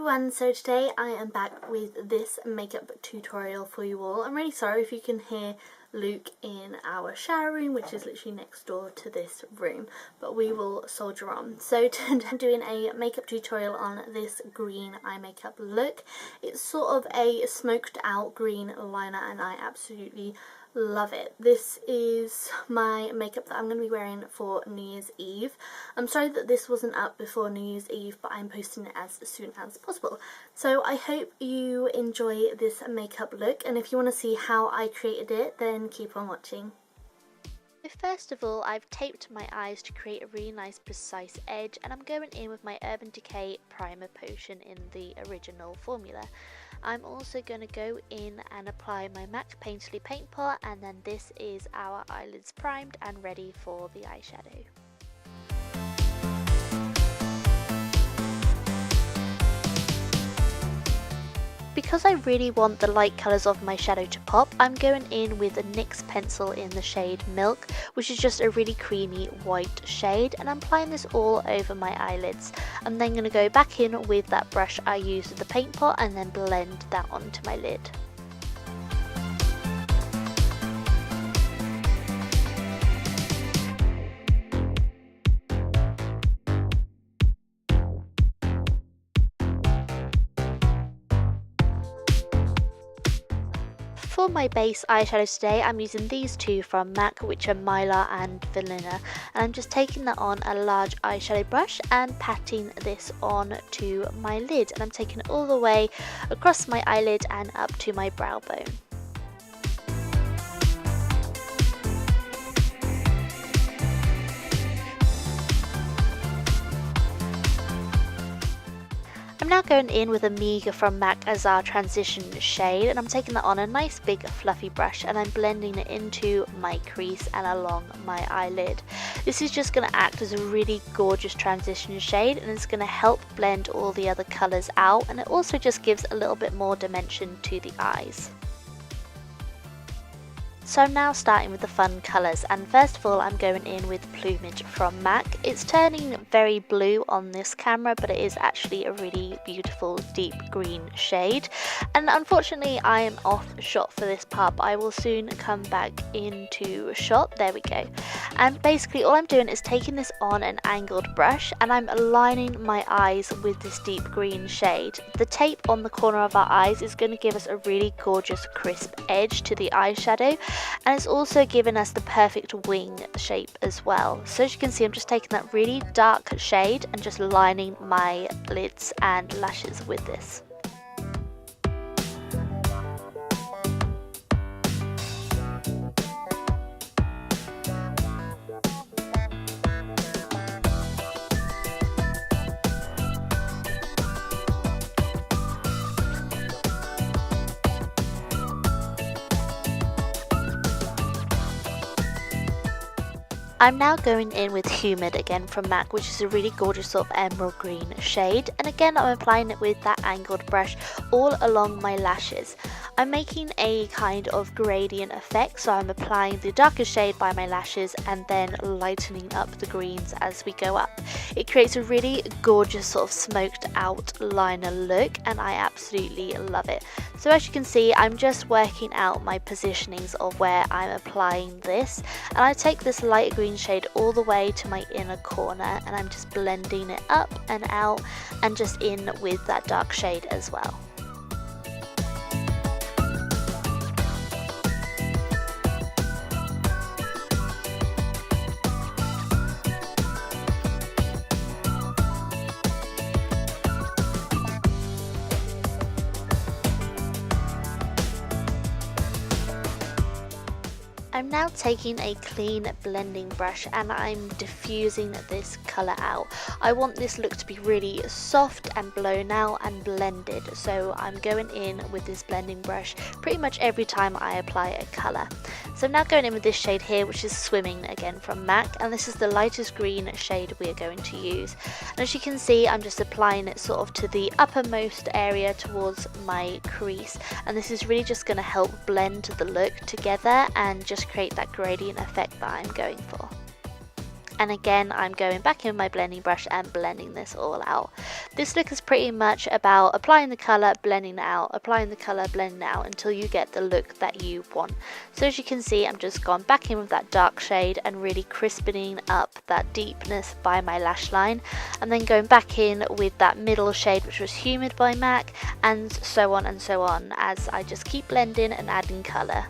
everyone, so today I am back with this makeup tutorial for you all. I'm really sorry if you can hear Luke in our shower room, which is literally next door to this room, but we will soldier on. So today I'm doing a makeup tutorial on this green eye makeup look. It's sort of a smoked out green liner and I absolutely love it. This is my makeup that I'm going to be wearing for New Year's Eve. I'm sorry that this wasn't up before New Year's Eve, but I'm posting it as soon as possible. So I hope you enjoy this makeup look, and if you want to see how I created it, then keep on watching. First of all, I've taped my eyes to create a really nice precise edge, and I'm going in with my Urban Decay primer potion in the original formula. I'm also going to go in and apply my MAC Painterly Paint Pot, and then this is our eyelids primed and ready for the eyeshadow. Because I really want the light colours of my shadow to pop, I'm going in with a NYX pencil in the shade Milk, which is just a really creamy white shade, and I'm applying this all over my eyelids. I'm then going to go back in with that brush I used with the paint pot and then blend that onto my lid. For my base eyeshadows today, I'm using these two from MAC, which are Mylar and Vanilla, and I'm just taking that on a large eyeshadow brush and patting this on to my lid, and I'm taking it all the way across my eyelid and up to my brow bone. I'm now going in with Amiga from MAC as our transition shade, and I'm taking that on a nice big fluffy brush and I'm blending it into my crease and along my eyelid. This is just going to act as a really gorgeous transition shade, and it's going to help blend all the other colours out, and it also just gives a little bit more dimension to the eyes. So I'm now starting with the fun colours, and first of all I'm going in with Plumage from MAC. It's turning very blue on this camera, but it is actually a really beautiful deep green shade, and unfortunately I am off shot for this part, but I will soon come back into shot. There we go. And basically all I'm doing is taking this on an angled brush and I'm aligning my eyes with this deep green shade. The tape on the corner of our eyes is going to give us a really gorgeous crisp edge to the eyeshadow, and it's also giving us the perfect wing shape as well. So as you can see, I'm just taking that really dark shade and just lining my lids and lashes with this. I'm now going in with Humid again from MAC, which is a really gorgeous sort of emerald green shade, and again I'm applying it with that angled brush all along my lashes. I'm making a kind of gradient effect, so I'm applying the darker shade by my lashes and then lightening up the greens as we go up. It creates a really gorgeous sort of smoked out liner look, and I absolutely love it. So as you can see, I'm just working out my positionings of where I'm applying this, and I take this light green shade all the way to my inner corner and I'm just blending it up and out and just in with that dark shade as well. I'm now taking a clean blending brush and I'm diffusing this colour out. I want this look to be really soft and blown out and blended, so I'm going in with this blending brush pretty much every time I apply a colour. So I'm now going in with this shade here, which is Swimming again from MAC, and this is the lightest green shade we are going to use. And as you can see, I'm just applying it sort of to the uppermost area towards my crease, and this is really just going to help blend the look together and just create that gradient effect that I'm going for. And again, I'm going back in with my blending brush and blending this all out. This look is pretty much about applying the colour, blending it out, applying the colour, blending it out until you get the look that you want. So as you can see, I'm just gone back in with that dark shade and really crispening up that deepness by my lash line, and then going back in with that middle shade which was Humid by MAC, and so on as I just keep blending and adding colour.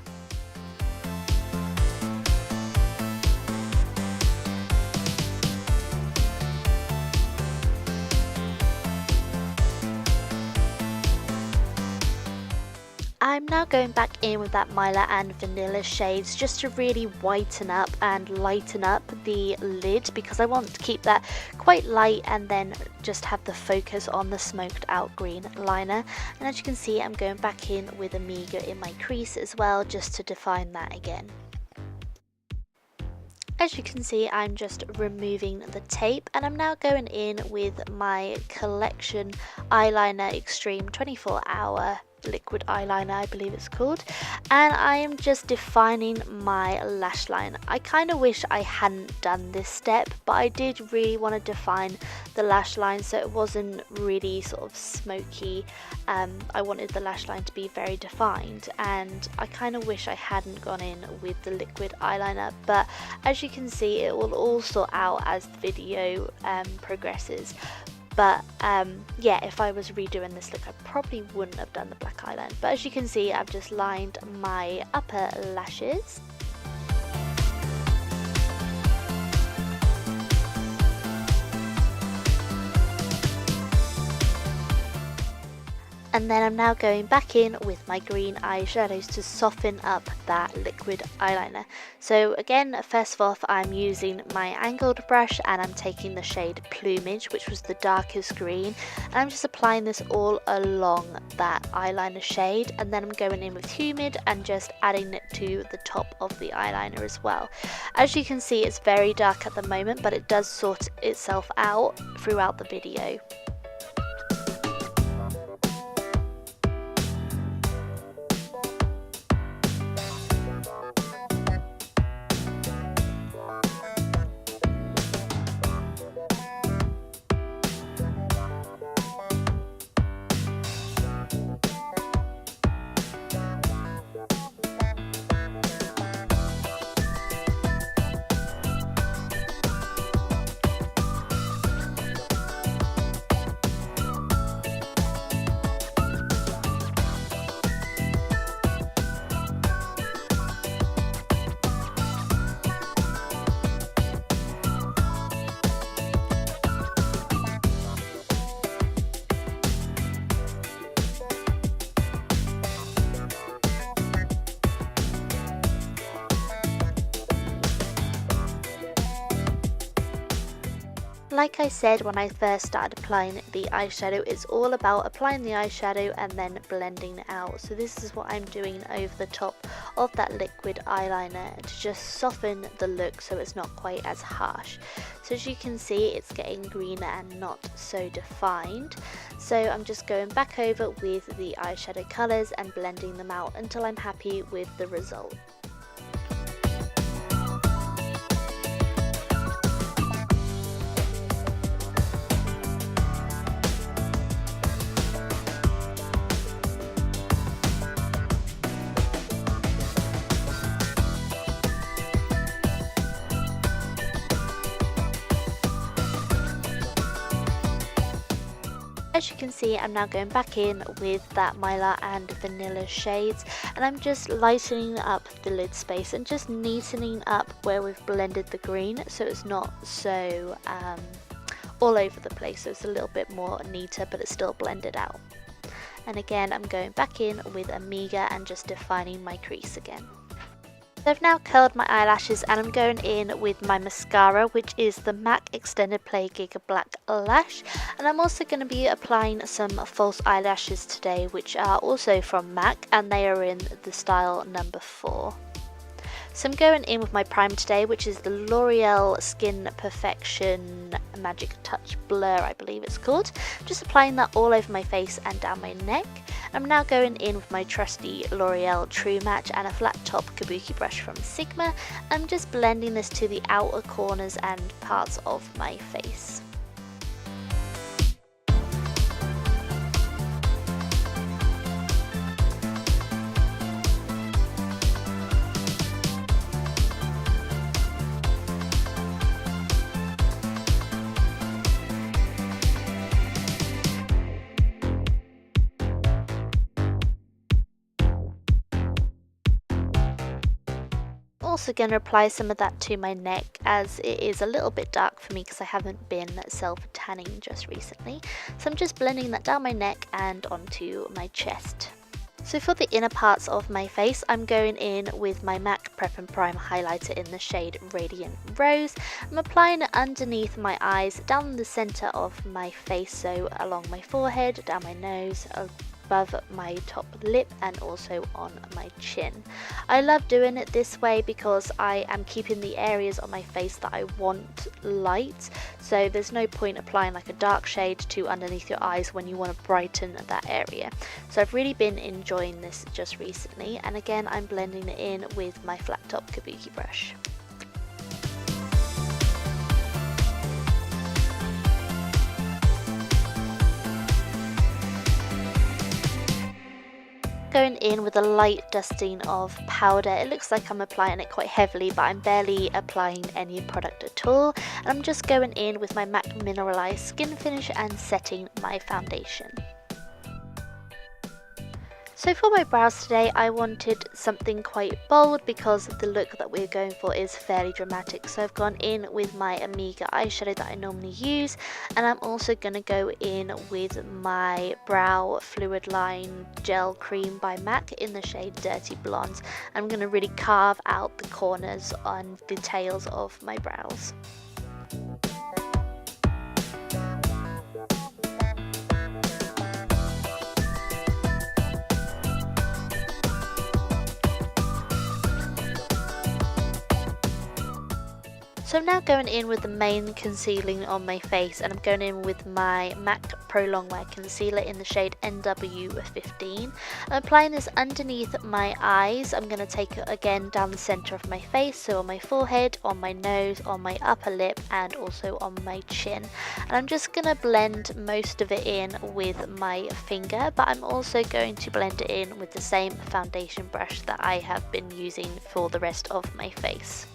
I'm now going back in with that Myla and Vanilla shades just to really whiten up and lighten up the lid, because I want to keep that quite light and then just have the focus on the smoked out green liner. And as you can see, I'm going back in with Amiga in my crease as well, just to define that again. As you can see, I'm just removing the tape, and I'm now going in with my Collection Eyeliner Extreme 24-hour liquid eyeliner, I believe it's called, and I am just defining my lash line. I kind of wish I hadn't done this step, but I did really want to define the lash line so it wasn't really sort of smoky. I wanted the lash line to be very defined, and I kind of wish I hadn't gone in with the liquid eyeliner, but as you can see, it will all sort out as the video progresses. But yeah, if I was redoing this look, I probably wouldn't have done the black eyeliner. But as you can see, I've just lined my upper lashes. And then I'm now going back in with my green eyeshadows to soften up that liquid eyeliner. So again, first off, I'm using my angled brush and I'm taking the shade Plumage, which was the darkest green, and I'm just applying this all along that eyeliner shade, and then I'm going in with Humid and just adding it to the top of the eyeliner as well. As you can see, it's very dark at the moment, but it does sort itself out throughout the video. Like I said when I first started applying the eyeshadow, it's all about applying the eyeshadow and then blending it out. So this is what I'm doing over the top of that liquid eyeliner to just soften the look so it's not quite as harsh. So as you can see, it's getting greener and not so defined. So I'm just going back over with the eyeshadow colours and blending them out until I'm happy with the result. As you can see, I'm now going back in with that Myla and Vanilla shades, and I'm just lightening up the lid space and just neatening up where we've blended the green so it's not so all over the place, so it's a little bit more neater but it's still blended out. And again, I'm going back in with Amiga and just defining my crease again. So I've now curled my eyelashes and I'm going in with my mascara, which is the MAC Extended Play Giga Black Lash, and I'm also going to be applying some false eyelashes today, which are also from MAC and they are in the style number 4. So I'm going in with my primer today, which is the L'Oreal Skin Perfection Magic Touch Blur, I believe it's called. Just applying that all over my face and down my neck. I'm now going in with my trusty L'Oreal True Match and a flat top kabuki brush from Sigma. I'm just blending this to the outer corners and parts of my face. Also going to apply some of that to my neck, as it is a little bit dark for me because I haven't been self-tanning just recently. So I'm just blending that down my neck and onto my chest. So for the inner parts of my face, I'm going in with my MAC Prep and Prime highlighter in the shade Radiant Rose. I'm applying it underneath my eyes, down the centre of my face, so along my forehead, down my nose, above my top lip, and also on my chin. I love doing it this way because I am keeping the areas on my face that I want light, so there's no point applying like a dark shade to underneath your eyes when you want to brighten that area. So I've really been enjoying this just recently, and again I'm blending it in with my flat top kabuki brush. Going in with a light dusting of powder. It looks like I'm applying it quite heavily, but I'm barely applying any product at all. And I'm just going in with my MAC Mineralized Skin Finish and setting my foundation. So for my brows today, I wanted something quite bold because the look that we're going for is fairly dramatic. So I've gone in with my Amiga eyeshadow that I normally use, and I'm also going to go in with my Brow Fluid Line Gel Cream by MAC in the shade Dirty Blonde. I'm going to really carve out the corners and details of my brows. So I'm now going in with the main concealing on my face, and I'm going in with my MAC Pro Longwear Concealer in the shade NW15. I'm applying this underneath my eyes. I'm going to take it again down the centre of my face, so on my forehead, on my nose, on my upper lip, and also on my chin. And I'm just going to blend most of it in with my finger, but I'm also going to blend it in with the same foundation brush that I have been using for the rest of my face.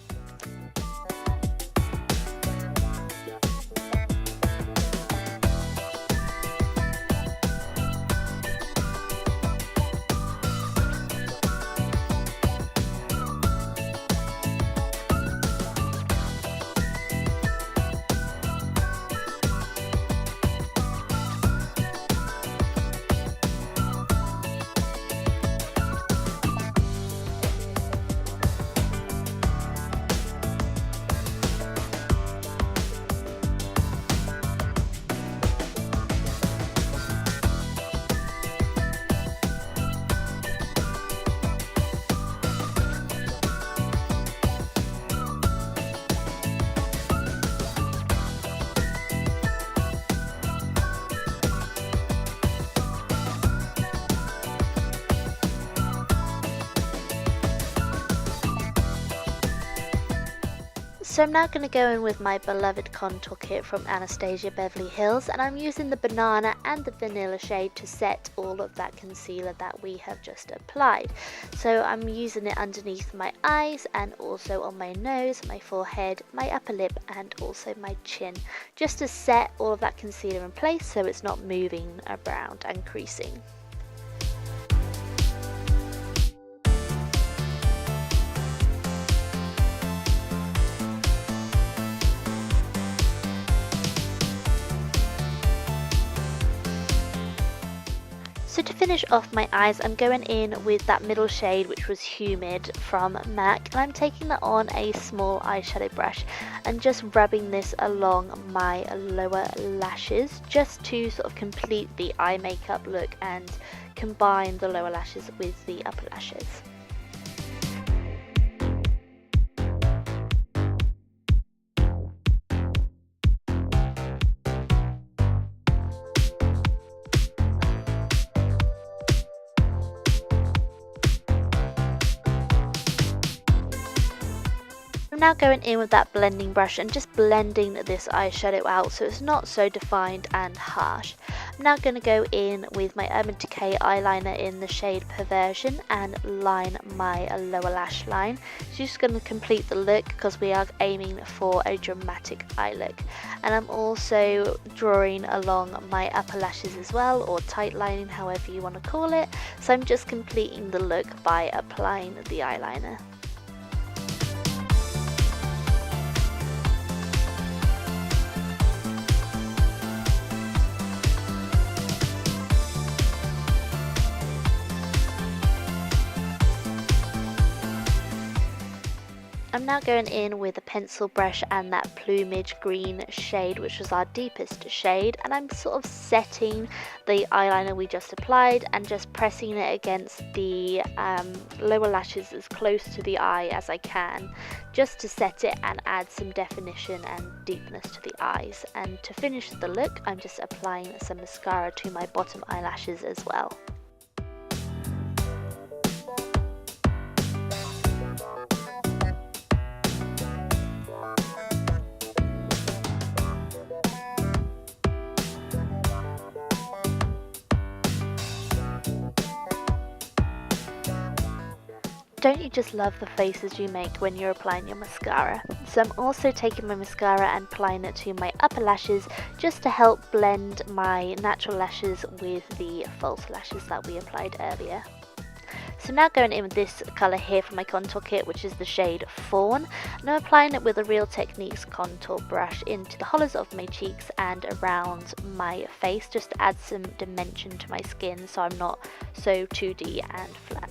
So I'm now going to go in with my beloved contour kit from Anastasia Beverly Hills, and I'm using the banana and the vanilla shade to set all of that concealer that we have just applied. So I'm using it underneath my eyes and also on my nose, my forehead, my upper lip, and also my chin, just to set all of that concealer in place so it's not moving around and creasing. So to finish off my eyes, I'm going in with that middle shade, which was Humid from MAC, and I'm taking that on a small eyeshadow brush and just rubbing this along my lower lashes, just to sort of complete the eye makeup look and combine the lower lashes with the upper lashes. now going in with that blending brush and just blending this eyeshadow out so it's not so defined and harsh. I'm now going to go in with my Urban Decay eyeliner in the shade Perversion and line my lower lash line. So just going to complete the look because we are aiming for a dramatic eye look. And I'm also drawing along my upper lashes as well, or tight lining, however you want to call it. So I'm just completing the look by applying the eyeliner. I'm now going in with a pencil brush and that plumage green shade, which was our deepest shade, and I'm sort of setting the eyeliner we just applied and just pressing it against the lower lashes as close to the eye as I can, just to set it and add some definition and deepness to the eyes. And to finish the look, I'm just applying some mascara to my bottom eyelashes as well. Don't you just love the faces you make when you're applying your mascara? So I'm also taking my mascara and applying it to my upper lashes just to help blend my natural lashes with the false lashes that we applied earlier. So now going in with this colour here for my contour kit, which is the shade Fawn, and I'm applying it with a Real Techniques contour brush into the hollows of my cheeks and around my face, just to add some dimension to my skin so I'm not so 2D and flat.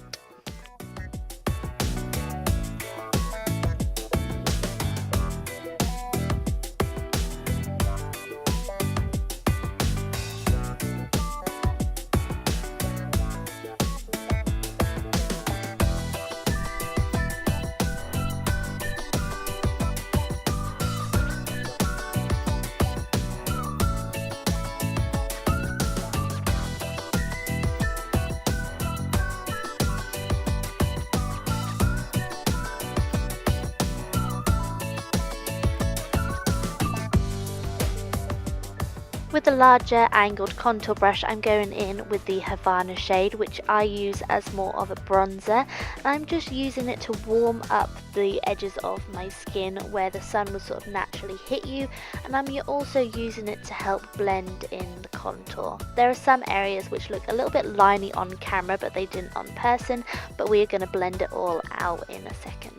With the larger angled contour brush, I'm going in with the Havana shade, which I use as more of a bronzer. And I'm just using it to warm up the edges of my skin where the sun will sort of naturally hit you, and I'm also using it to help blend in the contour. There are some areas which look a little bit liney on camera, but they didn't on person, but we are going to blend it all out in a second.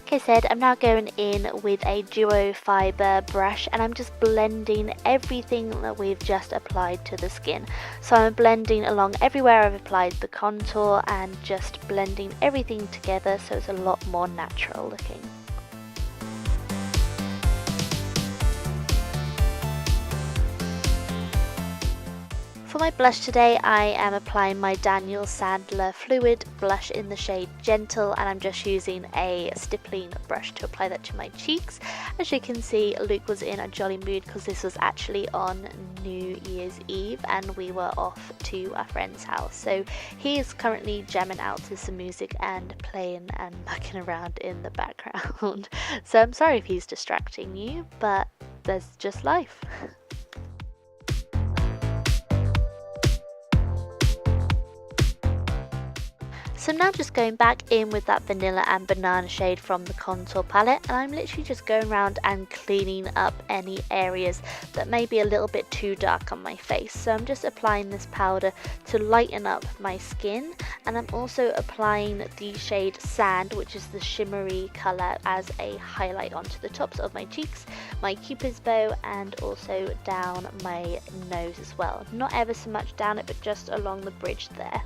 Like I said, I'm now going in with a duo fibre brush and I'm just blending everything that we've just applied to the skin. So I'm blending along everywhere I've applied the contour and just blending everything together so it's a lot more natural looking. For my blush today, I am applying my Daniel Sandler Fluid blush in the shade Gentle, and I'm just using a stippling brush to apply that to my cheeks. As you can see, Luke was in a jolly mood because this was actually on New Year's Eve and we were off to a friend's house. So he is currently jamming out to some music and playing and mucking around in the background. So I'm sorry if he's distracting you, but that's just life. So now just going back in with that vanilla and banana shade from the contour palette, and I'm literally just going around and cleaning up any areas that may be a little bit too dark on my face. So I'm just applying this powder to lighten up my skin, and I'm also applying the shade Sand, which is the shimmery colour, as a highlight onto the tops of my cheeks, my cupid's bow, and also down my nose as well. Not ever so much down it, but just along the bridge there.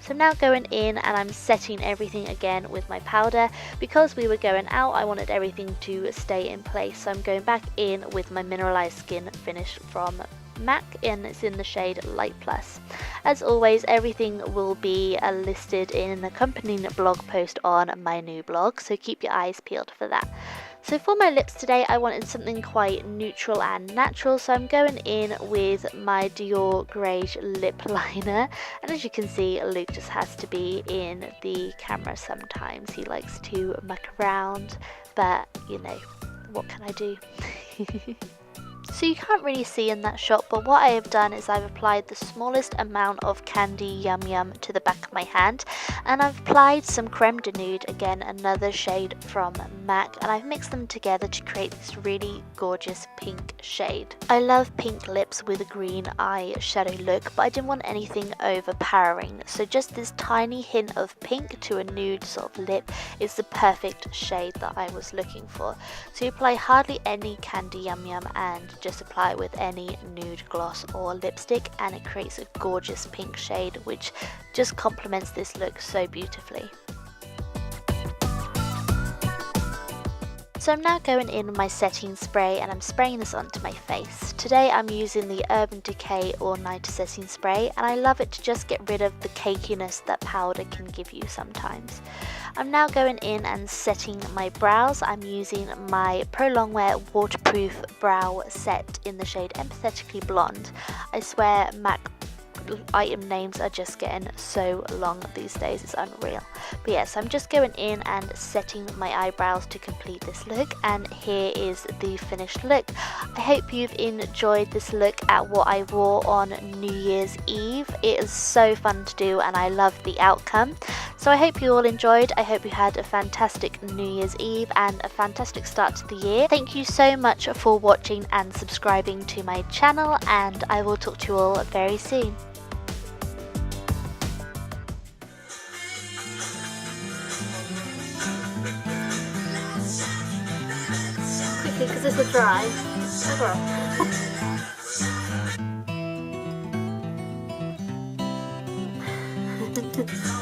So I'm now going in and I'm setting everything again with my powder. Because we were going out, I wanted everything to stay in place. So I'm going back in with my Mineralized Skin finish from MAC, and it's in the shade Light Plus. As always, everything will be listed in an accompanying blog post on my new blog, so keep your eyes peeled for that. So for my lips today, I wanted something quite neutral and natural, so I'm going in with my Dior Grey lip liner. And as you can see, Luke just has to be in the camera sometimes. He likes to muck around, but you know, what can I do? So you can't really see in that shot, but what I have done is I've applied the smallest amount of Candy Yum Yum to the back of my hand, and I've applied some Creme de Nude, again another shade from MAC, and I've mixed them together to create this really gorgeous pink shade. I love pink lips with a green eyeshadow look, but I didn't want anything overpowering, so just this tiny hint of pink to a nude sort of lip is the perfect shade that I was looking for. So you apply hardly any Candy Yum Yum and just apply it with any nude gloss or lipstick, and it creates a gorgeous pink shade which just complements this look so beautifully. So I'm now going in with my setting spray and I'm spraying this onto my face. Today I'm using the Urban Decay All Nighter Setting Spray, and I love it to just get rid of the cakiness that powder can give you sometimes. I'm now going in and setting my brows. I'm using my Pro Longwear Waterproof Brow Set in the shade Empathetically Blonde. I swear MAC item names are just getting so long these days, it's unreal. But yes, I'm just going in and setting my eyebrows to complete this look, and here is the finished look. I hope you've enjoyed this look at what I wore on New Year's Eve. It is so fun to do and I love the outcome. So I hope you all enjoyed. I hope you had a fantastic New Year's Eve and a fantastic start to the year. Thank you so much for watching and subscribing to my channel, and I will talk to you all very soon. Because this will dry. Okay.